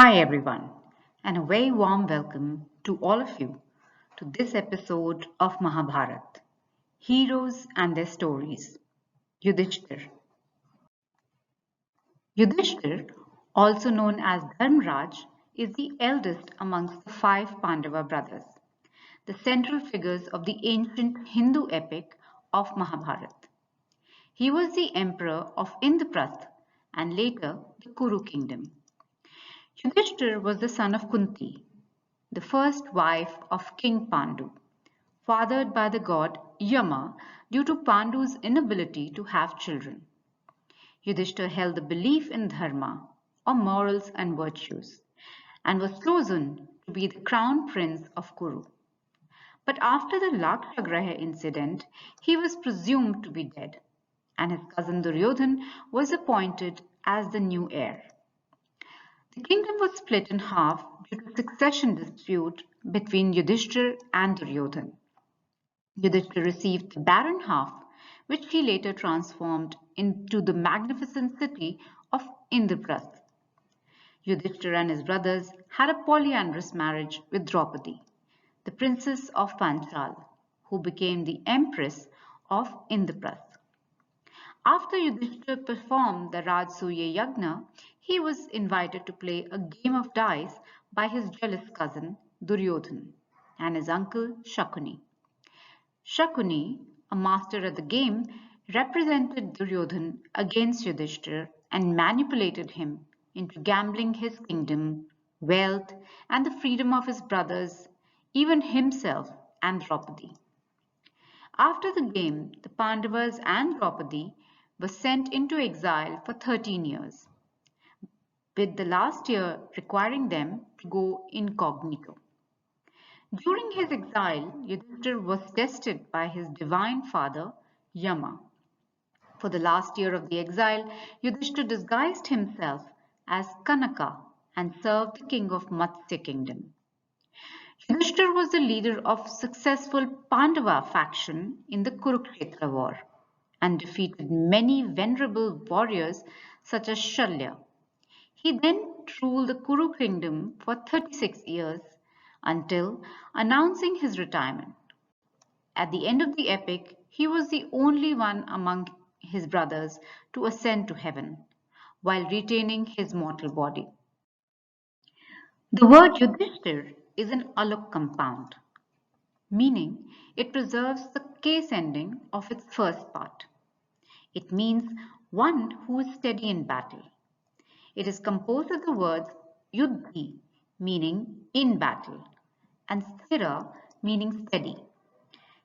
Hi everyone, and a very warm welcome to all of you to this episode of Mahabharat, Heroes and Their Stories. Yudhishthir. Yudhishthir, also known as Dharmaraj, is the eldest amongst the five Pandava brothers, the central figures of the ancient Hindu epic of Mahabharat. He was the emperor of Indraprastha and later the Kuru Kingdom. Yudhishthir was the son of Kunti, the first wife of King Pandu, fathered by the god Yama due to Pandu's inability to have children. Yudhishthir held the belief in dharma, or morals and virtues, and was chosen to be the crown prince of Kuru. But after the Lakshagraha incident, he was presumed to be dead, and his cousin Duryodhan was appointed as the new heir. The kingdom was split in half due to succession dispute between Yudhishthir and Duryodhan. Yudhishthir received the barren half, which he later transformed into the magnificent city of Indraprastha. Yudhishthir and his brothers had a polyandrous marriage with Draupadi, the princess of Panchal, who became the empress of Indraprastha. After Yudhishthir performed the Rajasuya Yagna, he was invited to play a game of dice by his jealous cousin Duryodhan and his uncle Shakuni. Shakuni, a master at the game, represented Duryodhan against Yudhishthir and manipulated him into gambling his kingdom, wealth, and the freedom of his brothers, even himself and Draupadi. After the game, the Pandavas and Draupadi were sent into exile for 13 years, with the last year requiring them to go incognito. During his exile, Yudhishthir was tested by his divine father, Yama. For the last year of the exile, Yudhishthir disguised himself as Kanaka and served the king of Matsya kingdom. Yudhishthir was the leader of successful Pandava faction in the Kurukshetra war and defeated many venerable warriors such as Shalya. He then ruled the Kuru Kingdom for 36 years until announcing his retirement. At the end of the epic, he was the only one among his brothers to ascend to heaven while retaining his mortal body. The word Yudhishthir is an alok compound, meaning it preserves the case ending of its first part. It means one who is steady in battle. It is composed of the words Yuddhi, meaning in battle, and Sthira, meaning steady.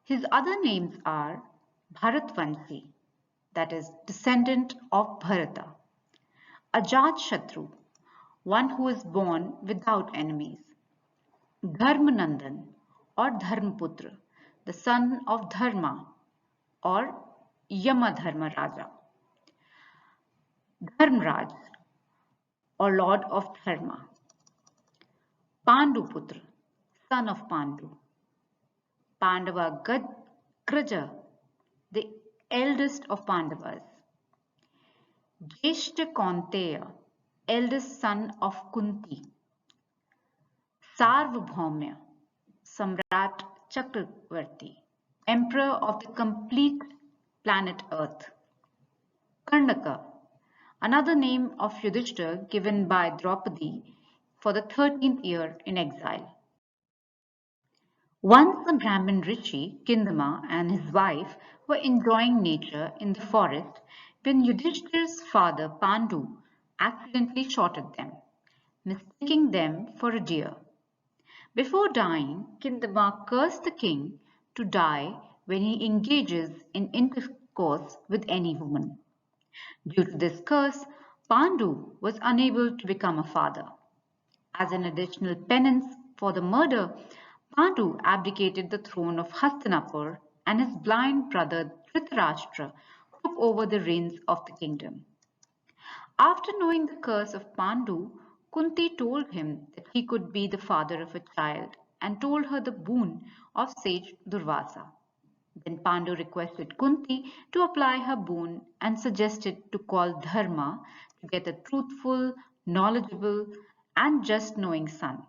His other names are Bharatvanshi, that is, descendant of Bharata, Ajat Shatru, one who is born without enemies, Dharmanandan or Dharmaputra, the son of Dharma or Yamadharmaraja, Dharmaraj or Lord of Dharma, Panduputra, son of Pandu, Pandava Graja, the eldest of Pandavas, Jeshta Kaunteya, eldest son of Kunti, Sarvabhaumya, Samrat Chakravarti, emperor of the complete planet Earth, Karnaka, another name of Yudhishthir given by Draupadi for the 13th year in exile. Once the Brahmin Rishi, Kindama, and his wife were enjoying nature in the forest when Yudhishthir's father Pandu accidentally shot at them, mistaking them for a deer. Before dying, Kindama cursed the king to die when he engages in intercourse with any woman. Due to this curse, Pandu was unable to become a father. As an additional penance for the murder, Pandu abdicated the throne of Hastinapur and his blind brother Dhritarashtra took over the reins of the kingdom. After knowing the curse of Pandu, Kunti told him that he could be the father of a child and told her the boon of sage Durvasa. Then Pandu requested Kunti to apply her boon and suggested to call Dharma to get a truthful, knowledgeable, and just knowing son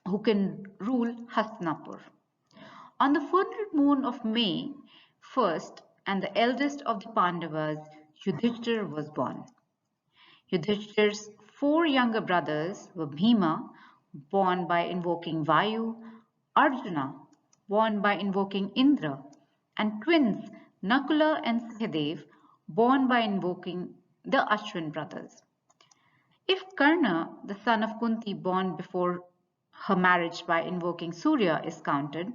who can rule Hastinapur. On the full moon of May 1st, and the eldest of the Pandavas, Yudhishthir, was born. Yudhishthir's four younger brothers were Bhima, born by invoking Vayu, Arjuna, born by invoking Indra, and twins Nakula and Sahadev, born by invoking the Ashwin brothers. If Karna, the son of Kunti, born before her marriage by invoking Surya, is counted,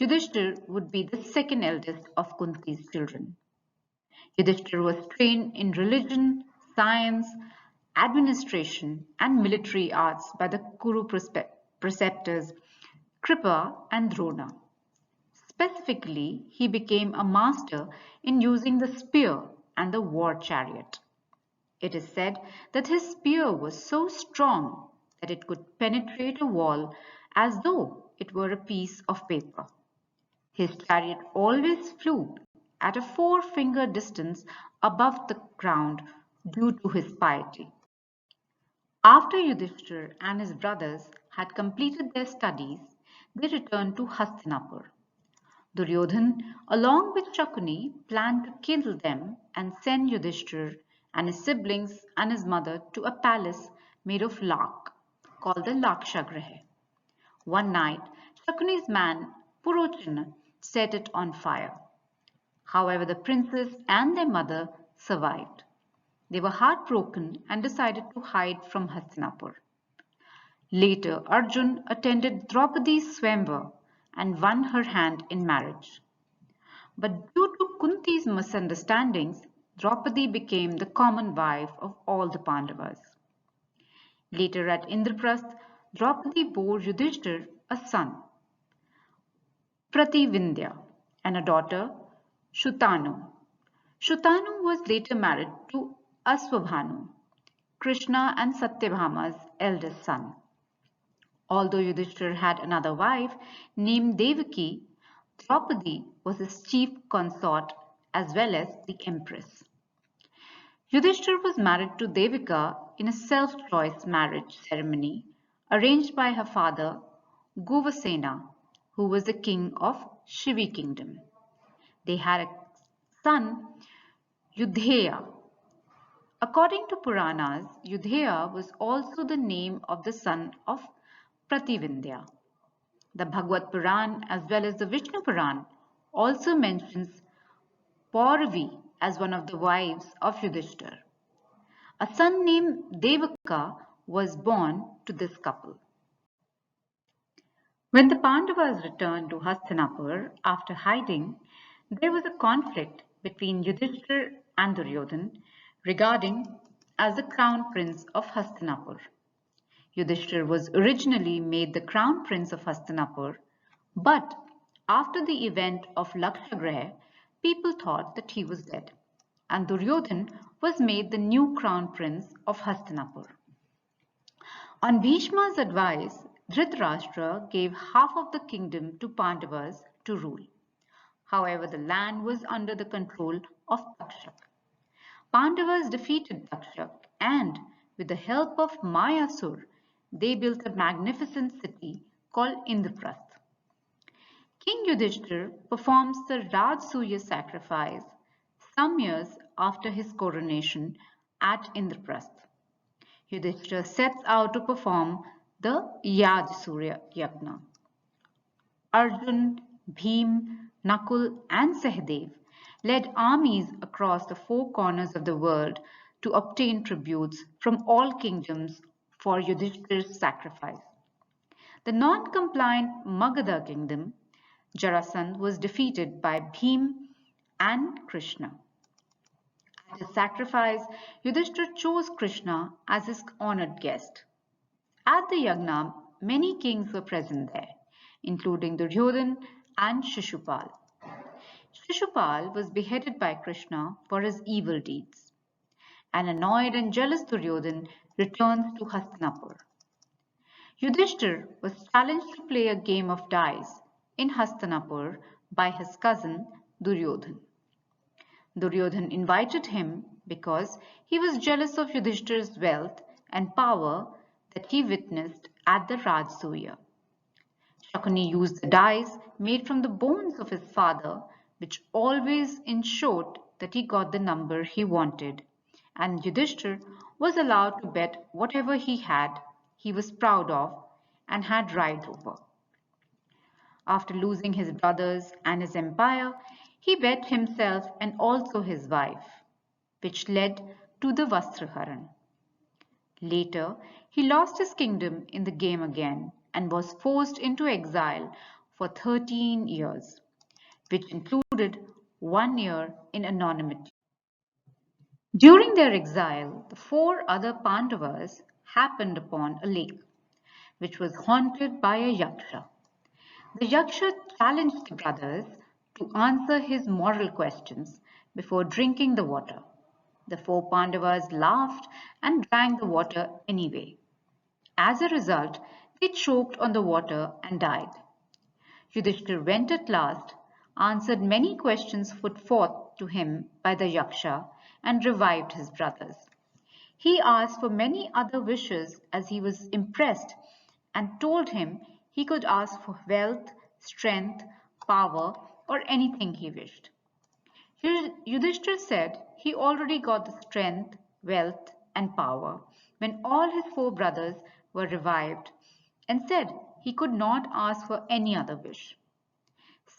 Yudhishthir would be the second eldest of Kunti's children. Yudhishthir was trained in religion, science, administration, and military arts by the Kuru preceptors Kripa and Drona. Specifically, he became a master in using the spear and the war chariot. It is said that his spear was so strong that it could penetrate a wall as though it were a piece of paper. His chariot always flew at a four-finger distance above the ground due to his piety. After Yudhishthir and his brothers had completed their studies, they returned to Hastinapur. Duryodhan, along with Shakuni, planned to kill them and send Yudhishthir and his siblings and his mother to a palace made of lak, called the Lakshagraha. One night, Shakuni's man, Purochana, set it on fire. However, the princess and their mother survived. They were heartbroken and decided to hide from Hastinapur. Later, Arjun attended Draupadi's Swamvar and won her hand in marriage. But due to Kunti's misunderstandings, Draupadi became the common wife of all the Pandavas. Later at Indraprastha, Draupadi bore Yudhishthir a son, Prativindya, and a daughter, Shutanu. Shutanu was later married to Aswabhanu, Krishna and Satyabhama's eldest son. Although Yudhishthir had another wife named Devaki, Draupadi was his chief consort as well as the empress. Yudhishthir was married to Devika in a self-choice marriage ceremony arranged by her father Govasena, who was the king of Shivi kingdom. They had a son, Yudheya. According to Puranas, Yudheya was also the name of the son of Prativindya. The Bhagavad Puran as well as the Vishnu Puran also mentions Pauravi as one of the wives of Yudhishthir. A son named Devaka was born to this couple. When the Pandavas returned to Hastinapur after hiding, there was a conflict between Yudhishthir and Duryodhan regarding as the crown prince of Hastinapur. Yudhishthir was originally made the crown prince of Hastinapur, but after the event of Lakshagraha, people thought that he was dead, and Duryodhan was made the new crown prince of Hastinapur. On Bhishma's advice, Dhritarashtra gave half of the kingdom to Pandavas to rule. However, the land was under the control of Takshak. Pandavas defeated Takshak and, with the help of Mayasur, they built a magnificent city called Indraprastha. King Yudhishthir performs the Rajsuya sacrifice some years after his coronation at Indraprastha. Yudhishthira sets out to perform the Yajsurya Yagna. Arjun, Bhim, Nakul and Sahadev led armies across the four corners of the world to obtain tributes from all kingdoms for Yudhishthir's sacrifice. The non-compliant Magadha kingdom, Jarasandh, was defeated by Bhim and Krishna. At his sacrifice, Yudhishthir chose Krishna as his honored guest. At the yagna, many kings were present there, including Duryodhan and Shishupal. Shishupal was beheaded by Krishna for his evil deeds. An annoyed and jealous Duryodhan returns to Hastinapur. Yudhishthir was challenged to play a game of dice in Hastinapur by his cousin Duryodhan. Duryodhan invited him because he was jealous of Yudhishthir's wealth and power that he witnessed at the Rajsuya. Shakuni used the dice made from the bones of his father, which always ensured that he got the number he wanted, and Yudhishthir was allowed to bet whatever he was proud of, and had rights over. After losing his brothers and his empire, he bet himself and also his wife, which led to the Vastraharan. Later, he lost his kingdom in the game again and was forced into exile for 13 years, which included 1 year in anonymity. During their exile, the four other Pandavas happened upon a lake, which was haunted by a Yaksha. The Yaksha challenged the brothers to answer his moral questions before drinking the water. The four Pandavas laughed and drank the water anyway. As a result, they choked on the water and died. Yudhishthir went at last, answered many questions put forth to him by the Yaksha, and revived his brothers. He asked for many other wishes as he was impressed, and told him he could ask for wealth, strength, power, or anything he wished. Yudhishthir said he already got the strength, wealth, and power when all his four brothers were revived, and said he could not ask for any other wish.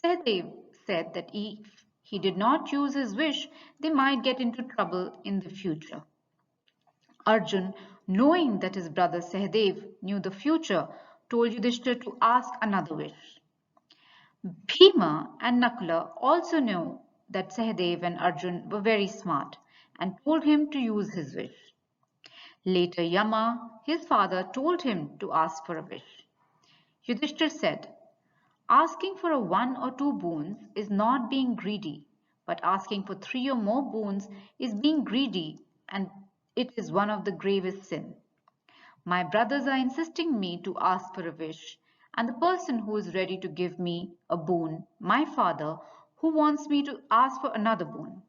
Sahadev said that if he did not use his wish, they might get into trouble in the future. Arjun, knowing that his brother Sahadev knew the future, told Yudhishthir to ask another wish. Bhima and Nakula also knew that Sahadev and Arjun were very smart and told him to use his wish. Later, Yama, his father, told him to ask for a wish. Yudhishthir said, asking for a one or two boons is not being greedy, but asking for three or more boons is being greedy, and it is one of the gravest sins. My brothers are insisting me to ask for a wish, and the person who is ready to give me a boon, my father, who wants me to ask for another boon.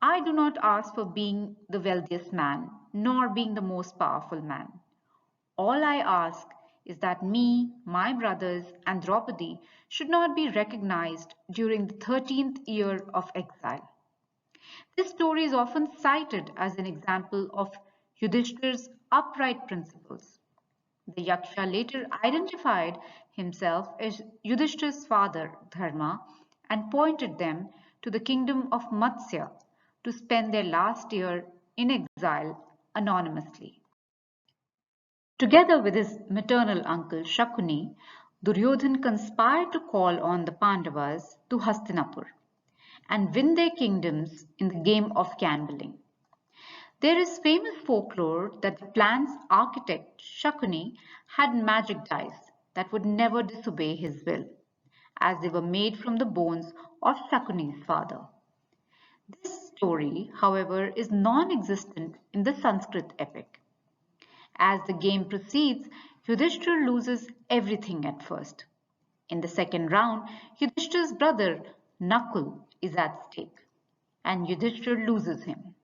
I do not ask for being the wealthiest man, nor being the most powerful man. All I ask is that me, my brothers, and Draupadi should not be recognized during the 13th year of exile. This story is often cited as an example of Yudhishthir's upright principles. The Yaksha later identified himself as Yudhishthir's father, Dharma, and pointed them to the kingdom of Matsya to spend their last year in exile anonymously. Together with his maternal uncle Shakuni, Duryodhan conspired to call on the Pandavas to Hastinapur and win their kingdoms in the game of gambling. There is famous folklore that the plan's architect Shakuni had magic dice that would never disobey his will, as they were made from the bones of Shakuni's father. This story, however, is non-existent in the Sanskrit epic. As the game proceeds, Yudhishthir loses everything at first. In the second round, Yudhishthir's brother Nakul is at stake, and Yudhishthir loses him.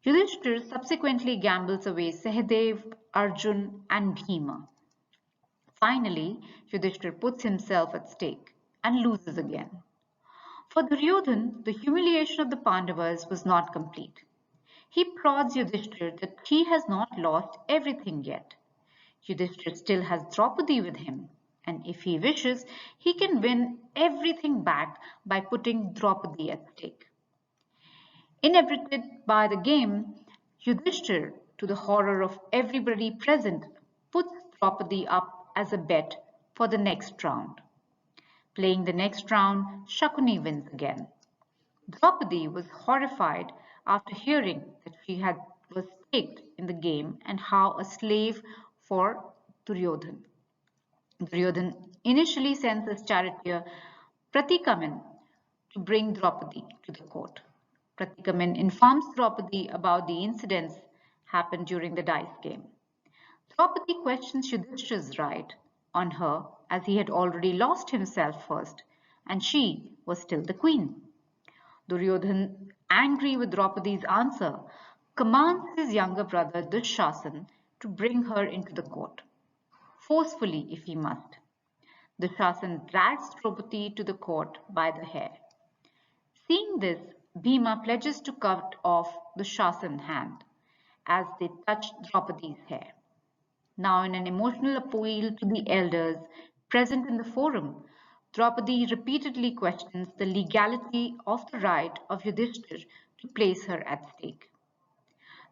Yudhishthir subsequently gambles away Sahadev, Arjun, and Bhima. Finally, Yudhishthir puts himself at stake and loses again. For Duryodhan, the humiliation of the Pandavas was not complete. He prods Yudhishthir that he has not lost everything yet. Yudhishthir still has Draupadi with him, and if he wishes, he can win everything back by putting Draupadi at stake. Inebriated by the game, Yudhishthir, to the horror of everybody present, puts Draupadi up as a bet for the next round. Playing the next round, Shakuni wins again. Draupadi was horrified after hearing that was staked in the game and how a slave for Duryodhan. Duryodhan initially sends his charioteer Pratikaman to bring Draupadi to the court. Pratikaman informs Draupadi about the incidents happened during the dice game. Draupadi questions Yudhishthir's right on her as he had already lost himself first, and she was still the queen. Duryodhan, angry with Draupadi's answer, commands his younger brother Dushashan to bring her into the court, forcefully if he must. Dushasan drags Draupadi to the court by the hair. Seeing this, Bhima pledges to cut off Dushasan's hand as they touch Draupadi's hair. Now, in an emotional appeal to the elders present in the forum, Draupadi repeatedly questions the legality of the right of Yudhishthir to place her at stake.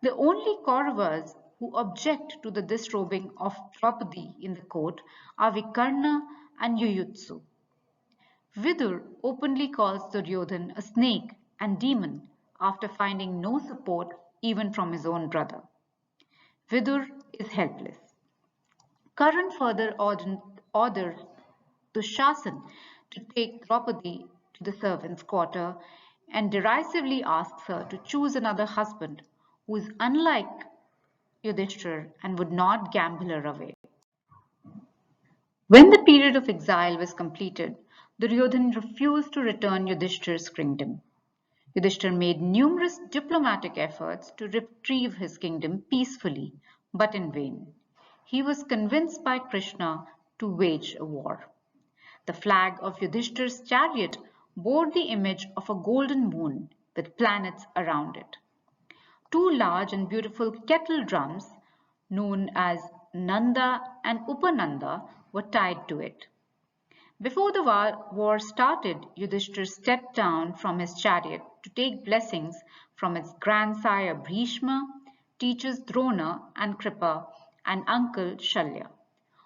The only Kauravas who object to the disrobing of Draupadi in the court are Vikarna and Yuyutsu. Vidur openly calls Duryodhan a snake and demon after finding no support even from his own brother. Vidur is helpless. Karan further orders Dushasan to take Draupadi to the servants' quarter and derisively asks her to choose another husband who is unlike Yudhishthira and would not gamble her away. When the period of exile was completed, Duryodhan refused to return Yudhishthira's kingdom. Yudhishthira made numerous diplomatic efforts to retrieve his kingdom peacefully, but in vain. He was convinced by Krishna to wage a war. The flag of Yudhishthira's chariot bore the image of a golden moon with planets around it. Two large and beautiful kettle drums, known as Nanda and Upananda, were tied to it. Before the war started, Yudhishthira stepped down from his chariot to take blessings from his grandsire Bhishma, teachers Drona and Kripa, and uncle Shalya,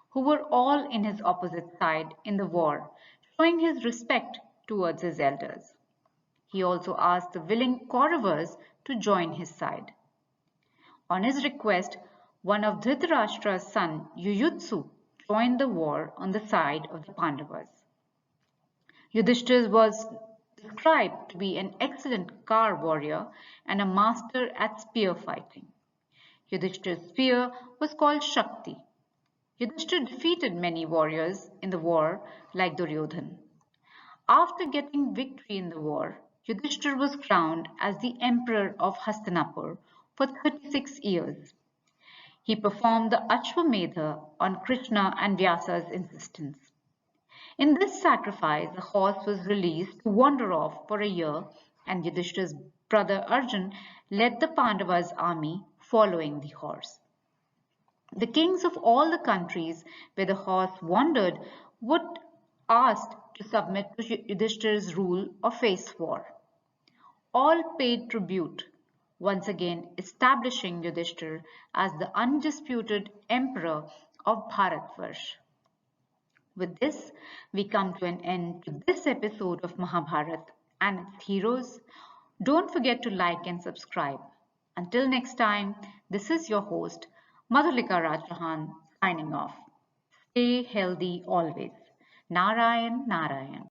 who were all in his opposite side in the war, showing his respect towards his elders. He also asked the willing Kauravas to join his side. On his request, one of Dhritarashtra's sons, Yuyutsu, joined the war on the side of the Pandavas. Yudhishthira was described to be an excellent car warrior and a master at spear fighting. Yudhishthira's spear was called Shakti. Yudhishthira defeated many warriors in the war like Duryodhan. After getting victory in the war, Yudhishthira was crowned as the emperor of Hastinapur for 36 years. He performed the Ashwamedha on Krishna and Vyasa's insistence. In this sacrifice, the horse was released to wander off for a year, and Yudhishthira's brother Arjun led the Pandavas' army following the horse. The kings of all the countries where the horse wandered were asked to submit to Yudhishthira's rule or face war. All paid tribute, once again establishing Yudhishthira as the undisputed emperor of Bharatvarsh. With this, we come to an end to this episode of Mahabharata and its heroes. Don't forget to like and subscribe. Until next time, this is your host, Madhulika Chauhan, signing off. Stay healthy always. Narayan, Narayan.